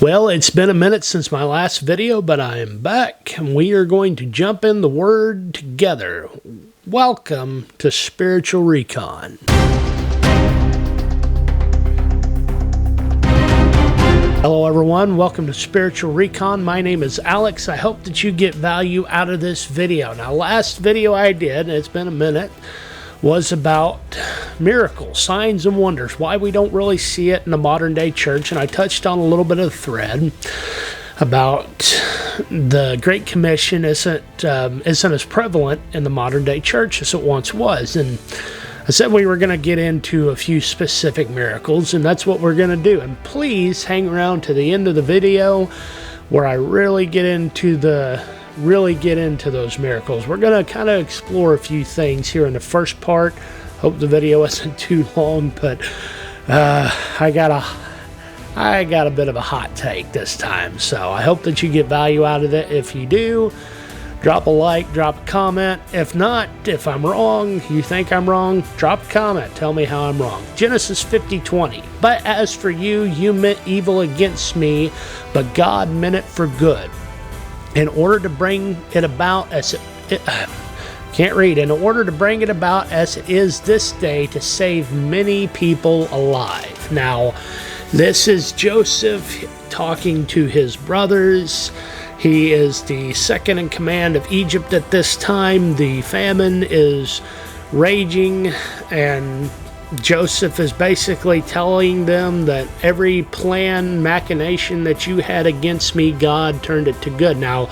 Well, it's been a minute since my last video, but I am back, and we are going to jump in the Word together. Welcome to Spiritual Recon. Hello everyone, welcome to Spiritual Recon. My name is Alex. I hope that you get value out of this video. Now, last video I did, and it's been a minute, was about miracles, signs, and wonders, why we don't really see it in the modern day church. And I touched on a little bit of the thread about the Great Commission isn't as prevalent in the modern day church as it once was. And I said we were going to get into a few specific miracles, and that's what we're going to do. And please hang around to the end of the video where I really get into those miracles. We're going to kind of explore a few things here in the first part. Hope the video isn't too long, but I got a bit of a hot take this time, so I hope that you get value out of it. If you do, drop a like, drop a comment. If not, if I'm wrong, you think I'm wrong, drop a comment. Tell me how I'm wrong. Genesis 50:20. But as for you, you meant evil against me, but God meant it for good, in order to bring it about as in order to bring it about as it is this day, to save many people alive. Now, this is Joseph talking to his brothers. He is the second in command of Egypt at this time. The famine is raging, and Joseph is basically telling them that every plan, machination that you had against me, God turned it to good. Now,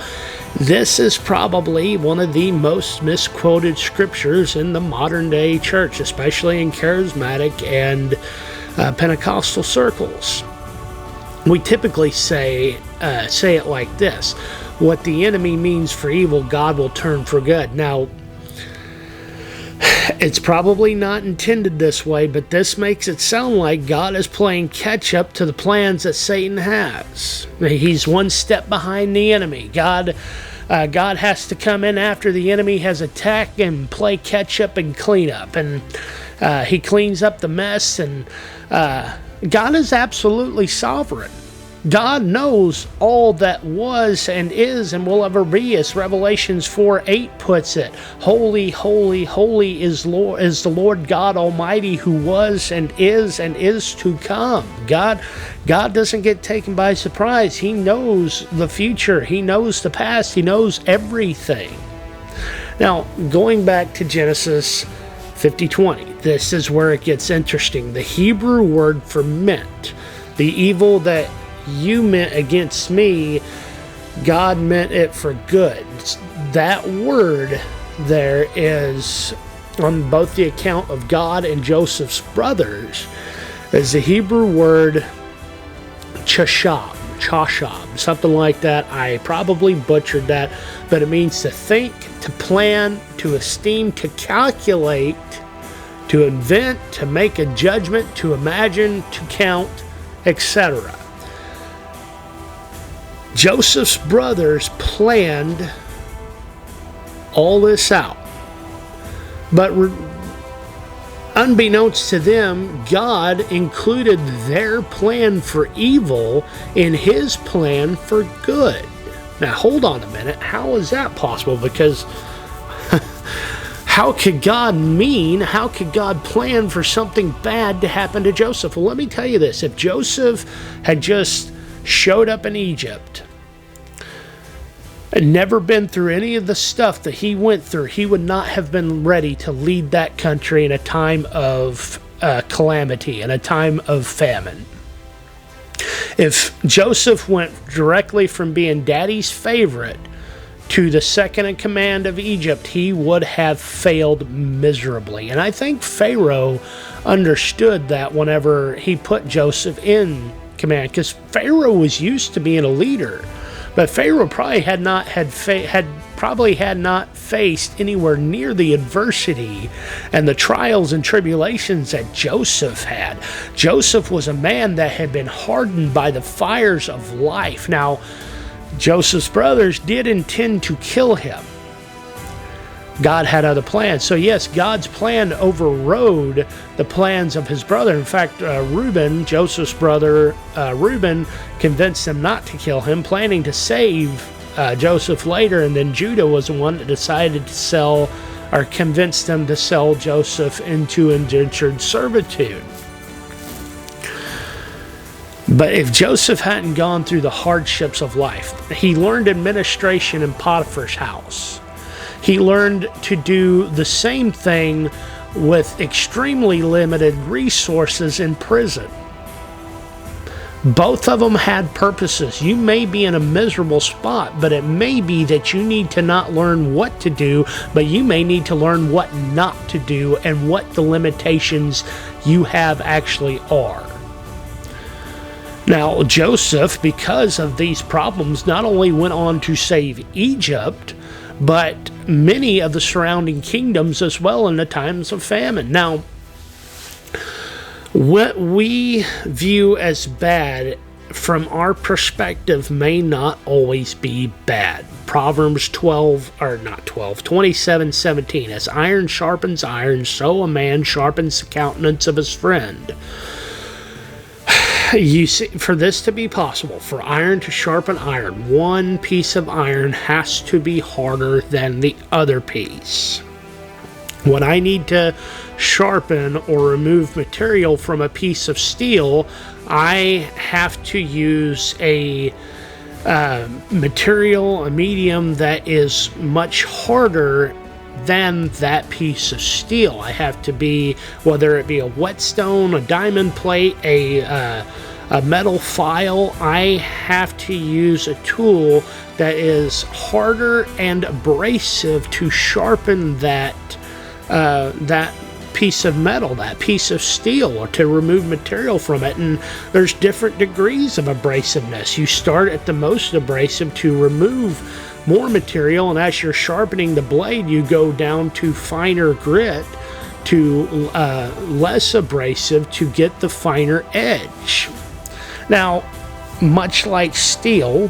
this is probably one of the most misquoted scriptures in the modern day church, especially in charismatic and Pentecostal circles. We typically say it like this: what the enemy means for evil, God will turn for good. Now, it's probably not intended this way, but this makes it sound like God is playing catch up to the plans that Satan has. He's one step behind the enemy. God has to come in after the enemy has attacked and play catch up and clean up. And he cleans up the mess, and God is absolutely sovereign. God knows all that was and is and will ever be, as Revelations 4:8 puts it. Holy, holy, holy is the Lord God Almighty, who was and is to come. God doesn't get taken by surprise. He knows the future. He knows the past. He knows everything. Now, going back to Genesis 50:20, this is where it gets interesting. The Hebrew word for meant, the evil that you meant against me, God meant it for good. That word there is, on both the account of God and Joseph's brothers, is the Hebrew word châshab, something like that. I probably butchered that, but it means to think, to plan, to esteem, to calculate, to invent, to make a judgment, to imagine, to count, etc. Joseph's brothers planned all this out, but unbeknownst to them, God included their plan for evil in his plan for good. Now, hold on a minute. How is that possible? Because how could God plan for something bad to happen to Joseph? Well, let me tell you this. If Joseph had just showed up in Egypt and never been through any of the stuff that he went through, he would not have been ready to lead that country in a time of calamity, in a time of famine. If Joseph went directly from being daddy's favorite to the second in command of Egypt, he would have failed miserably. And I think Pharaoh understood that whenever he put Joseph in command, because Pharaoh was used to being a leader, but Pharaoh probably had not faced anywhere near the adversity and the trials and tribulations that Joseph had. Joseph was a man that had been hardened by the fires of life. Now, Joseph's brothers did intend to kill him, God had other plans. So yes, God's plan overrode the plans of his brother. In fact, Reuben, Joseph's brother, Reuben, convinced him not to kill him, planning to save Joseph later. And then Judah was the one that decided to sell, or convinced them to sell Joseph into indentured servitude. But if Joseph hadn't gone through the hardships of life, he learned administration in Potiphar's house. He learned to do the same thing with extremely limited resources in prison. Both of them had purposes. You may be in a miserable spot, but it may be that you need to not learn what to do, but you may need to learn what not to do and what the limitations you have actually are. Now, Joseph, because of these problems, not only went on to save Egypt, but many of the surrounding kingdoms as well in the times of famine. Now, what we view as bad from our perspective may not always be bad. Proverbs 27:17, as iron sharpens iron, so a man sharpens the countenance of his friend. You see, for this to be possible, for iron to sharpen iron, one piece of iron has to be harder than the other piece. When I need to sharpen or remove material from a piece of steel, I have to use a material, a medium that is much harder than that piece of steel. I have to be, whether it be a whetstone, a diamond plate, a metal file, I have to use a tool that is harder and abrasive to sharpen that piece of metal, that piece of steel, or to remove material from it. And there's different degrees of abrasiveness. You start at the most abrasive to remove more material, and as you're sharpening the blade, you go down to finer grit, to less abrasive, to get the finer edge. Now, much like steel,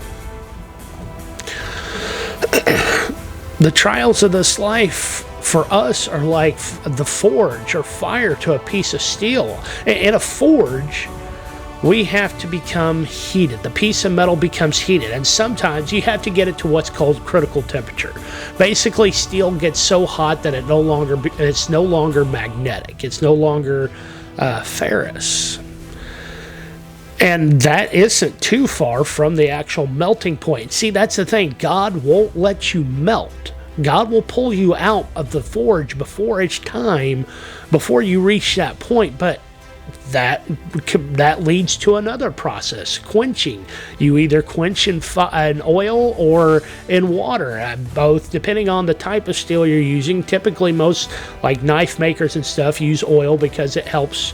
the trials of this life for us are like the forge or fire to a piece of steel. In a forge, we have to become heated. The piece of metal becomes heated, and sometimes you have to get it to what's called critical temperature. Basically, steel gets so hot that it's no longer magnetic. It's no longer ferrous. And that isn't too far from the actual melting point. See, that's the thing. God won't let you melt. God will pull you out of the forge before it's time, before you reach that point. But that leads to another process, quenching. You either quench in oil or in water, both depending on the type of steel you're using. Typically, most like knife makers and stuff use oil because it helps.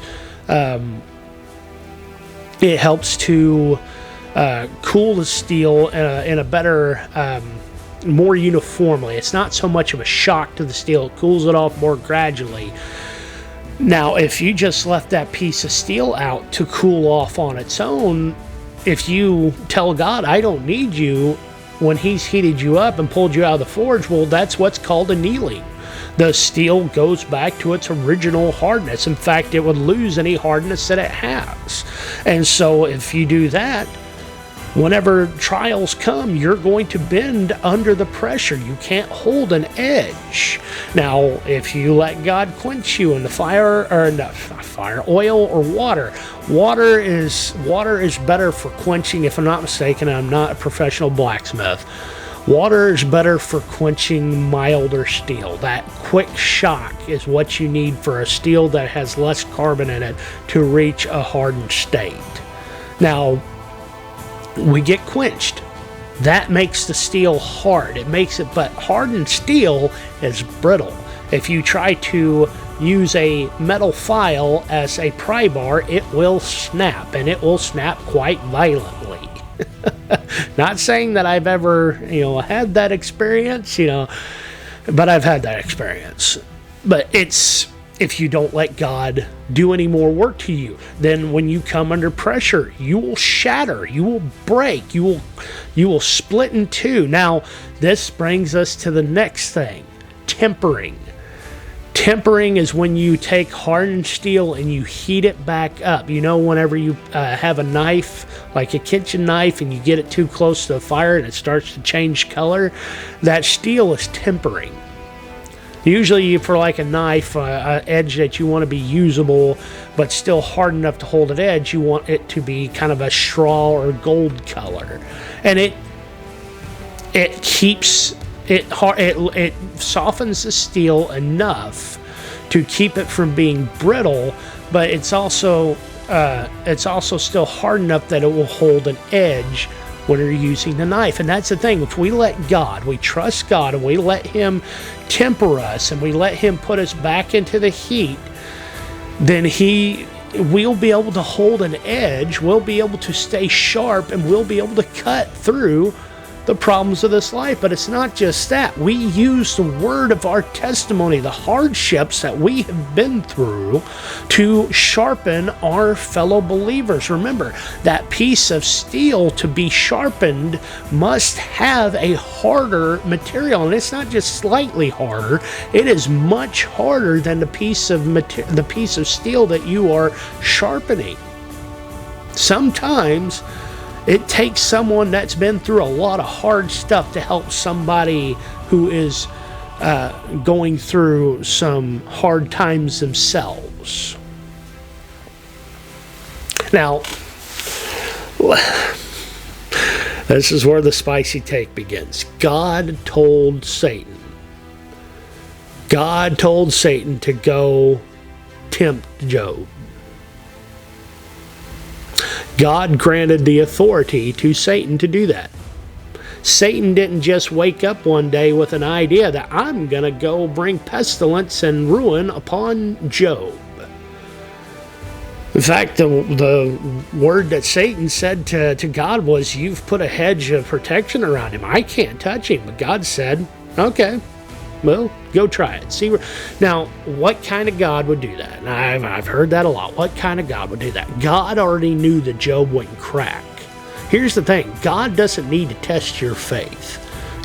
It helps to cool the steel in a better, more uniformly. It's not so much of a shock to the steel. It cools it off more gradually. Now, if you just left that piece of steel out to cool off on its own, if you tell God, I don't need you, when he's heated you up and pulled you out of the forge, well, that's what's called annealing. The steel goes back to its original hardness. In fact, it would lose any hardness that it has. And so if you do that, whenever trials come, you're going to bend under the pressure. You can't hold an edge. Now, if you let God quench you in the fire, or not fire, oil or water. Water is better for quenching, if I'm not mistaken. I'm not a professional blacksmith. Water is better for quenching milder steel. That quick shock is what you need for a steel that has less carbon in it to reach a hardened state. Now, we get quenched. That makes the steel hard. It makes it, but hardened steel is brittle. If you try to use a metal file as a pry bar, it will snap, and it will snap quite violently. Not saying that I've ever, had that experience, but I've had that experience. But it's, if you don't let God do any more work to you, then when you come under pressure, you will shatter, you will break, you will split in two. Now, this brings us to the next thing, tempering. Tempering is when you take hardened steel and you heat it back up. You know, whenever you have a knife, like a kitchen knife, and you get it too close to the fire and it starts to change color, that steel is tempering. Usually for like a knife, an edge that you want to be usable but still hard enough to hold an edge, you want it to be kind of a straw or gold color. And it keeps it hard, it softens the steel enough to keep it from being brittle, but it's also still hard enough that it will hold an edge when you're using the knife. And that's the thing, if we let God, we trust God, and we let Him temper us, and we let Him put us back into the heat, then we'll be able to hold an edge, we'll be able to stay sharp, and we'll be able to cut through the problems of this life. But it's not just that. We use the word of our testimony, the hardships that we have been through, to sharpen our fellow believers. Remember, that piece of steel, to be sharpened, must have a harder material, and it's not just slightly harder, it is much harder than the piece of steel that you are sharpening. Sometimes it takes someone that's been through a lot of hard stuff to help somebody who is going through some hard times themselves. Now, this is where the spicy take begins. God told Satan to go tempt Job. God granted the authority to Satan to do that. Satan didn't just wake up one day with an idea that I'm going to go bring pestilence and ruin upon Job. In fact, the word that Satan said to God was, "You've put a hedge of protection around him. I can't touch him." But God said, "Okay, well, go try it." See, now, what kind of God would do that? And I've heard that a lot. What kind of God would do that? God already knew that Job wouldn't crack. Here's the thing. God doesn't need to test your faith.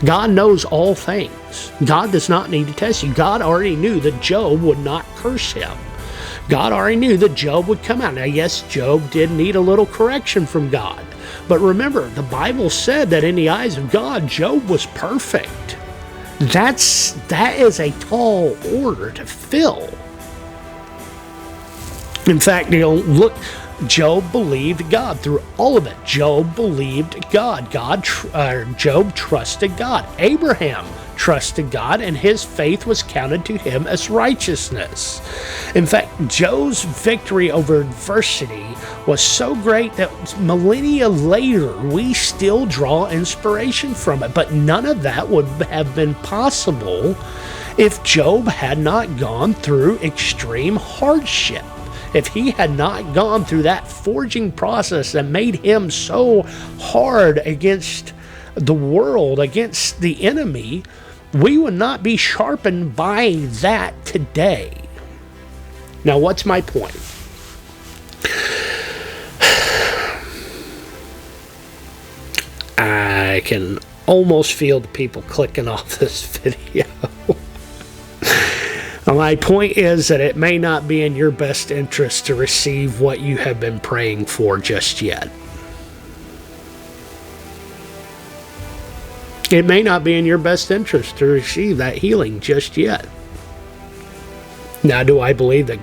God knows all things. God does not need to test you. God already knew that Job would not curse him. God already knew that Job would come out. Now, yes, Job did need a little correction from God. But remember, the Bible said that in the eyes of God, Job was perfect. That is a tall order to fill. In fact, look, Job believed God through all of it. Job believed God. Job trusted God. Abraham trusted God, and his faith was counted to him as righteousness. In fact, Job's victory over adversity was so great that millennia later, we still draw inspiration from it. But none of that would have been possible if Job had not gone through extreme hardship. If he had not gone through that forging process that made him so hard against the world, against the enemy, we would not be sharpened by that today. Now, what's my point? I can almost feel the people clicking off this video. My point is that it may not be in your best interest to receive what you have been praying for just yet. It may not be in your best interest to receive that healing just yet. Now, do I believe that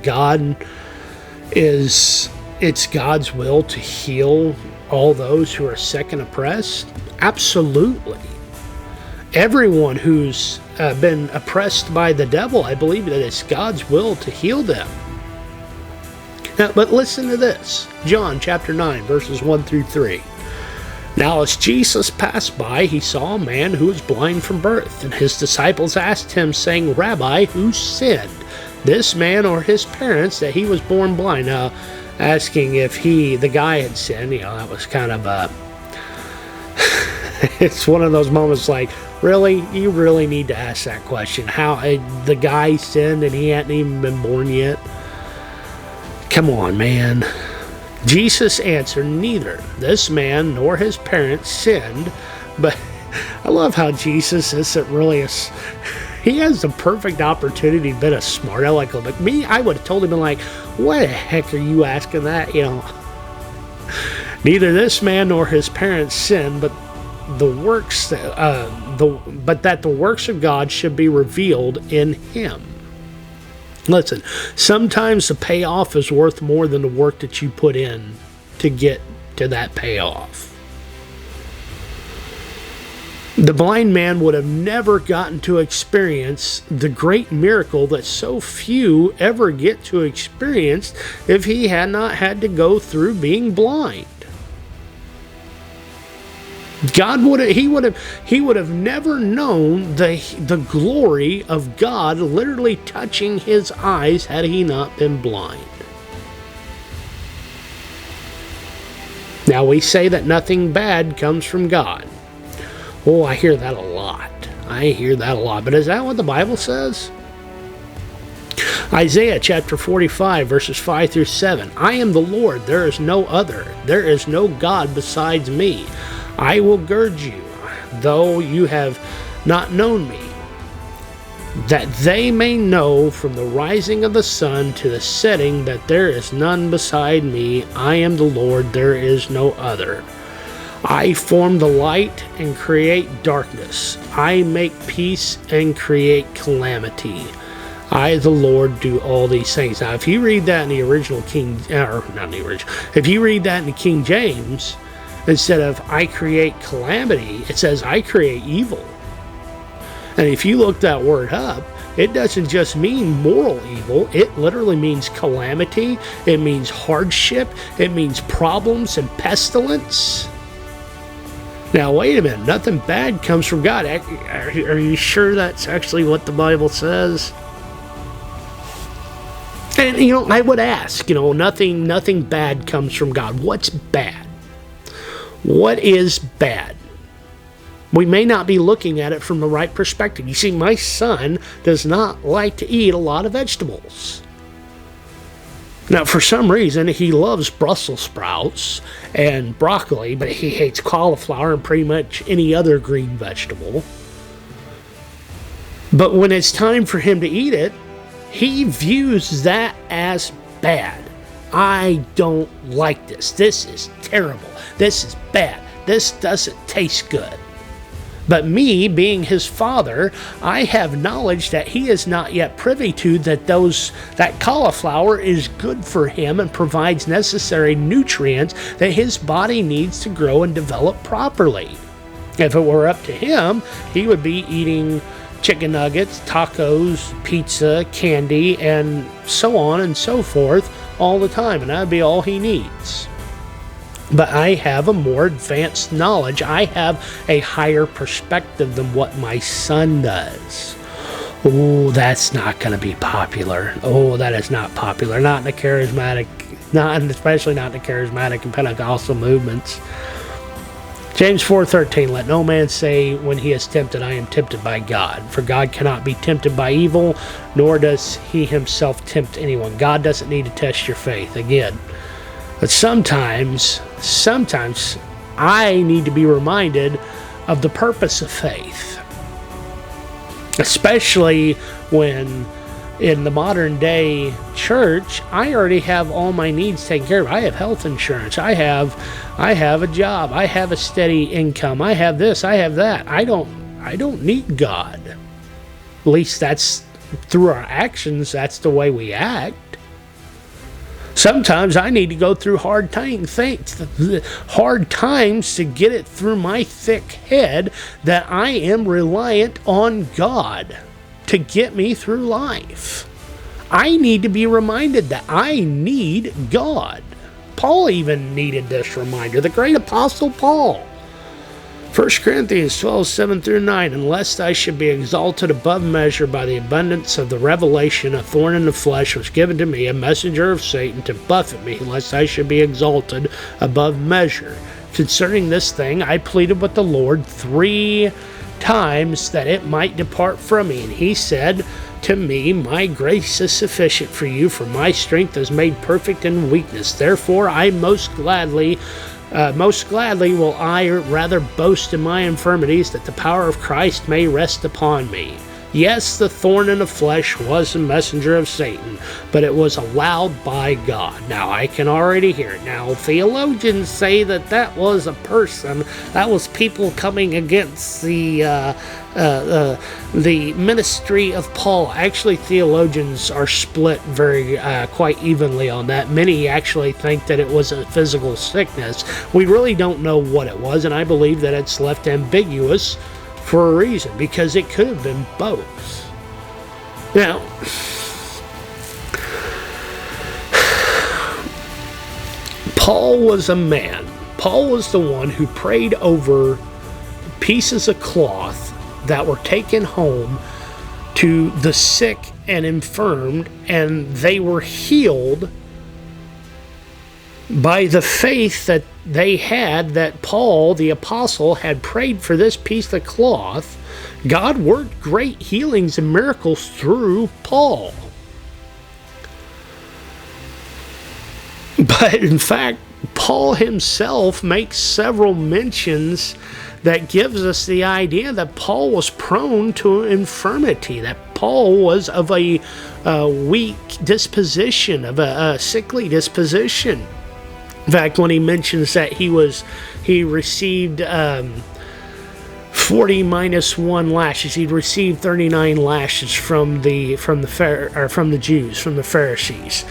it's God's will to heal all those who are sick and oppressed? Absolutely. Everyone who's been oppressed by the devil, I believe that it's God's will to heal them. Now, but listen to this. John chapter 9, verses 1 through 3. Now, as Jesus passed by, he saw a man who was blind from birth, and his disciples asked him, saying, "Rabbi, who sinned, this man or his parents, that he was born blind?" Now, asking if the guy had sinned, that was kind of a... it's one of those moments like, really? You really need to ask that question. How the guy sinned and he hadn't even been born yet? Come on, man. Jesus answered, "Neither this man nor his parents sinned," but I love how Jesus isn't really He has the perfect opportunity to be a smart aleck. Like me, I would have told him, like, what the heck are you asking that? You know, neither this man nor his parents sinned, but the works, that the works of God should be revealed in him. Listen, sometimes the payoff is worth more than the work that you put in to get to that payoff. The blind man would have never gotten to experience the great miracle that so few ever get to experience if he had not had to go through being blind. He would have never known the glory of God literally touching his eyes had he not been blind. Now we say that nothing bad comes from God. Oh, I hear that a lot. But is that what the Bible says? Isaiah chapter 45, verses 5 through 7. I am the Lord, there is no other. There is no God besides me. I will gird you, though you have not known me, that they may know from the rising of the sun to the setting that there is none beside me. I am the Lord, there is no other. I form the light and create darkness. I make peace and create calamity. I, the Lord, do all these things. Now, if you read that in the original if you read that in the King James, instead of I create calamity, it says I create evil. And if you look that word up, it doesn't just mean moral evil. It literally means calamity. It means hardship. It means problems and pestilence. Now, wait a minute. Nothing bad comes from God. Are you sure that's actually what the Bible says? And, I would ask, nothing bad comes from God. What's bad? What is bad? We may not be looking at it from the right perspective. You see, my son does not like to eat a lot of vegetables. Now, for some reason, he loves Brussels sprouts and broccoli, but he hates cauliflower and pretty much any other green vegetable. But when it's time for him to eat it, he views that as bad. I don't like this. This is terrible. This is bad. This doesn't taste good. But me, being his father, I have knowledge that he is not yet privy to that cauliflower is good for him and provides necessary nutrients that his body needs to grow and develop properly. If it were up to him, he would be eating chicken nuggets, tacos, pizza, candy, and so on and so forth all the time, and that would be all he needs. But I have a more advanced knowledge. I have a higher perspective than what my son does. Oh, that's not going to be popular. Oh, that is not popular. Not in the charismatic, especially not in the charismatic and Pentecostal movements. James 4:13, let no man say when he is tempted, I am tempted by God. For God cannot be tempted by evil, nor does he himself tempt anyone. God doesn't need to test your faith. Again. But sometimes I need to be reminded of the purpose of faith. Especially when in the modern day church, I already have all my needs taken care of. I have health insurance. I have a job. I have a steady income. I have this. I have that. I don't need God. At least that's through our actions. That's the way we act. Sometimes I need to go through hard times to get it through my thick head that I am reliant on God to get me through life. I need to be reminded that I need God. Paul even needed this reminder. The great apostle Paul. 1 Corinthians 12:7-9, unless I should be exalted above measure by the abundance of the revelation, a thorn in the flesh was given to me, a messenger of Satan, to buffet me, lest I should be exalted above measure. Concerning this thing, I pleaded with the Lord 3 times that it might depart from me. And he said to me, my grace is sufficient for you, for my strength is made perfect in weakness. Therefore, I most gladly will I rather boast in my infirmities, that the power of Christ may rest upon me. Yes, the thorn in the flesh was a messenger of Satan, but it was allowed by God. Now, I can already hear it. Now, theologians say that that was a person. That was people coming against the ministry of Paul. Actually, theologians are split quite evenly on that. Many actually think that it was a physical sickness. We really don't know what it was, and I believe that it's left ambiguous for a reason, because it could have been both. Now, Paul was a man. Paul was the one who prayed over pieces of cloth that were taken home to the sick and infirmed, and they were healed by the faith that they had, that Paul, the apostle, had prayed for this piece of cloth. God worked great healings and miracles through Paul. But in fact, Paul himself makes several mentions that gives us the idea that Paul was prone to infirmity, that Paul was of a weak disposition, of a sickly disposition. In fact, when he mentions that he received 40 minus 1 lashes, he'd received 39 lashes from the Jews, from the Pharisees.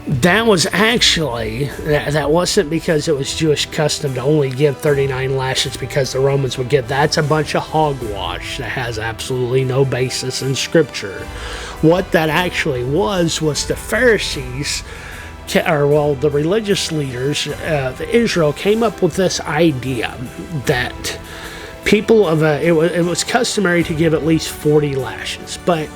That was actually, that wasn't because it was Jewish custom to only give 39 lashes because the Romans would give. That's a bunch of hogwash that has absolutely no basis in Scripture. What that actually was the Pharisees, the religious leaders of Israel came up with this idea that people of it was customary to give at least 40 lashes, but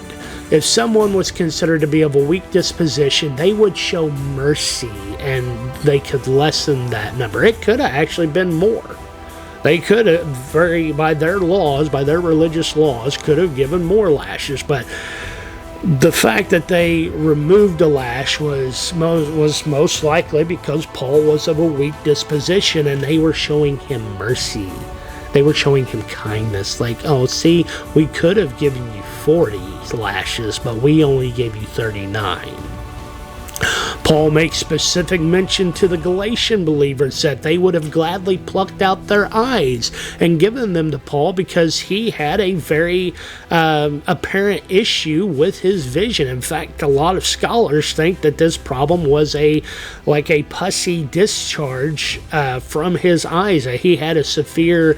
if someone was considered to be of a weak disposition, they would show mercy and they could lessen that number. It could have actually been more. They could have, by their religious laws, could have given more lashes, but the fact that they removed a lash was most likely because Paul was of a weak disposition and they were showing him mercy. They were showing him kindness. Like, oh, see, we could have given you 40 lashes, but we only gave you 39. Paul makes specific mention to the Galatian believers that they would have gladly plucked out their eyes and given them to Paul because he had a very apparent issue with his vision. In fact, a lot of scholars think that this problem was like a pussy discharge from his eyes. He had a severe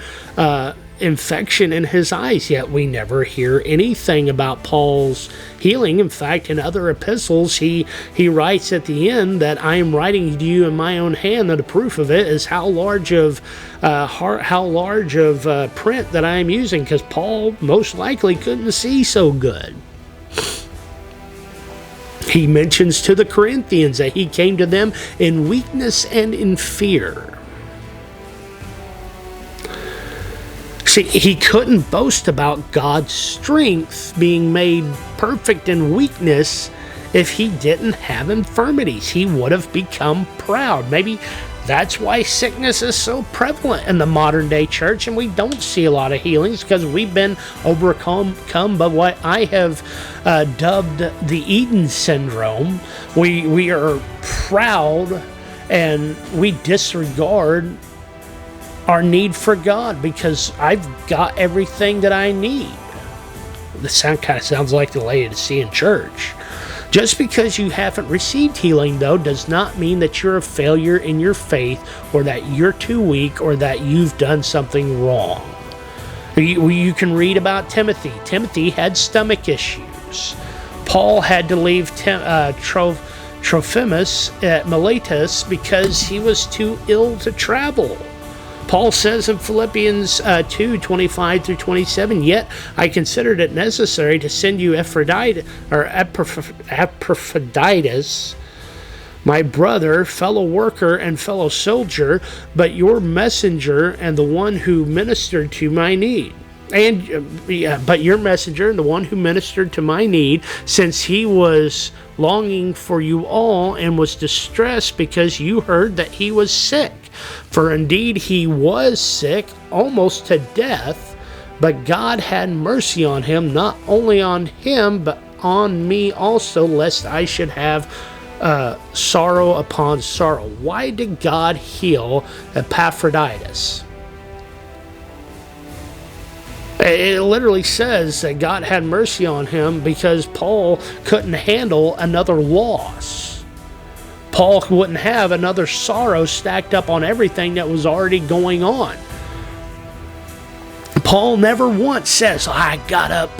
infection in his eyes, yet we never hear anything about Paul's healing. In fact, in other epistles, he writes at the end that I am writing to you in my own hand, and the proof of it is how large of print that I am using, because Paul most likely couldn't see so good. He mentions to the Corinthians that he came to them in weakness and in fear. See, he couldn't boast about God's strength being made perfect in weakness if he didn't have infirmities. He would have become proud. Maybe that's why sickness is so prevalent in the modern day church, and we don't see a lot of healings, because we've been overcome by what I have dubbed the Eden syndrome. We are proud and we disregard our need for God because I've got everything that I need. This kind of sounds like the Laodicean church. Just because you haven't received healing, though, does not mean that you're a failure in your faith, or that you're too weak, or that you've done something wrong. You can read about Timothy. Timothy had stomach issues. Paul had to leave Trophimus at Miletus because he was too ill to travel. Paul says in Philippians 2:25-27, yet I considered it necessary to send you Epaphroditus, my brother, fellow worker, and fellow soldier, but your messenger and the one who ministered to my need. But your messenger and the one who ministered to my need, since he was longing for you all and was distressed because you heard that he was sick. For indeed he was sick, almost to death, But God had mercy on him, not only on him, but on me also, lest I should have sorrow upon sorrow. Why did God heal Epaphroditus? It literally says that God had mercy on him because Paul couldn't handle another loss. Paul wouldn't have another sorrow stacked up on everything that was already going on. Paul never once says, I got up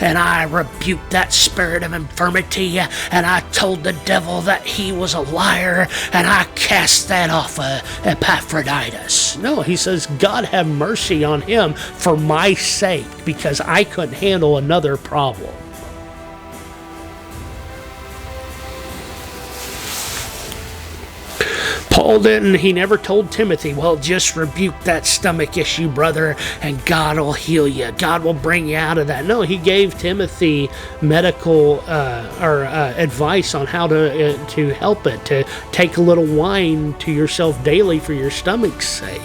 and I rebuked that spirit of infirmity and I told the devil that he was a liar and I cast that off Epaphroditus. No, he says, God have mercy on him for my sake because I couldn't handle another problem. Paul he never told Timothy, well, just rebuke that stomach issue, brother, and God will heal you. God will bring you out of that. No, he gave Timothy medical advice on how to help it, to take a little wine to yourself daily for your stomach's sake.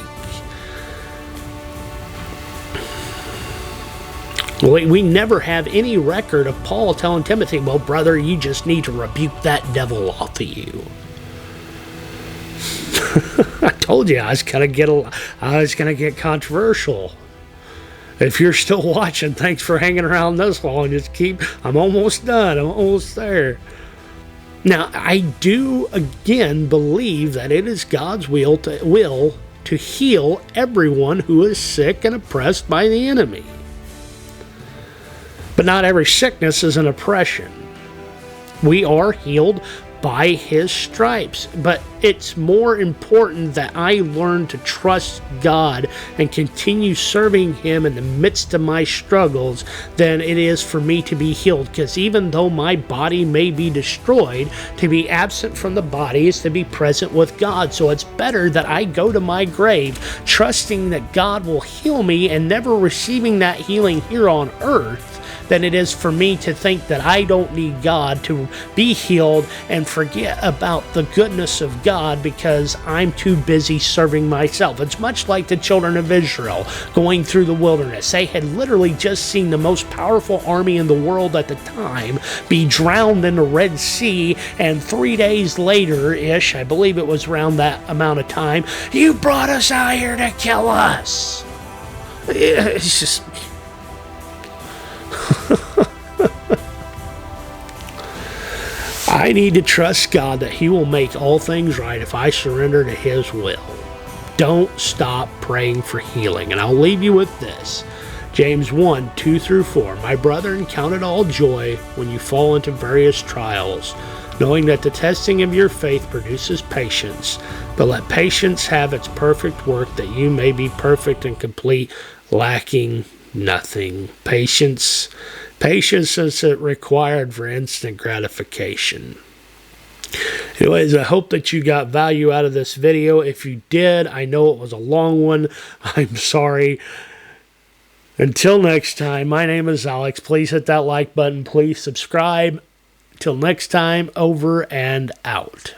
We never have any record of Paul telling Timothy, well, brother, you just need to rebuke that devil off of you. I told you I was gonna get controversial. If you're still watching, thanks for hanging around this long. I'm almost done. I'm almost there. Now, I do again believe that it is God's will to heal everyone who is sick and oppressed by the enemy. But not every sickness is an oppression. We are healed by his stripes. But it's more important that I learn to trust God and continue serving him in the midst of my struggles than it is for me to be healed. Because even though my body may be destroyed, to be absent from the body is to be present with God. So it's better that I go to my grave trusting that God will heal me and never receiving that healing here on earth than it is for me to think that I don't need God to be healed and forget about the goodness of God because I'm too busy serving myself. It's much like the children of Israel going through the wilderness. They had literally just seen the most powerful army in the world at the time be drowned in the Red Sea, and 3 days later-ish, I believe it was around that amount of time, you brought us out here to kill us. It's just... I need to trust God that he will make all things right if I surrender to his will. Don't stop praying for healing. And I'll leave you with this. James 1, 2 through 4. My brethren, count it all joy when you fall into various trials, knowing that the testing of your faith produces patience. But let patience have its perfect work, that you may be perfect and complete, lacking nothing. Patience is required for instant gratification. Anyways, I hope that you got value out of this video. If you did, I know it was a long one. I'm sorry. Until next time, my name is Alex. Please hit that like button. Please subscribe. Till next time, over and out.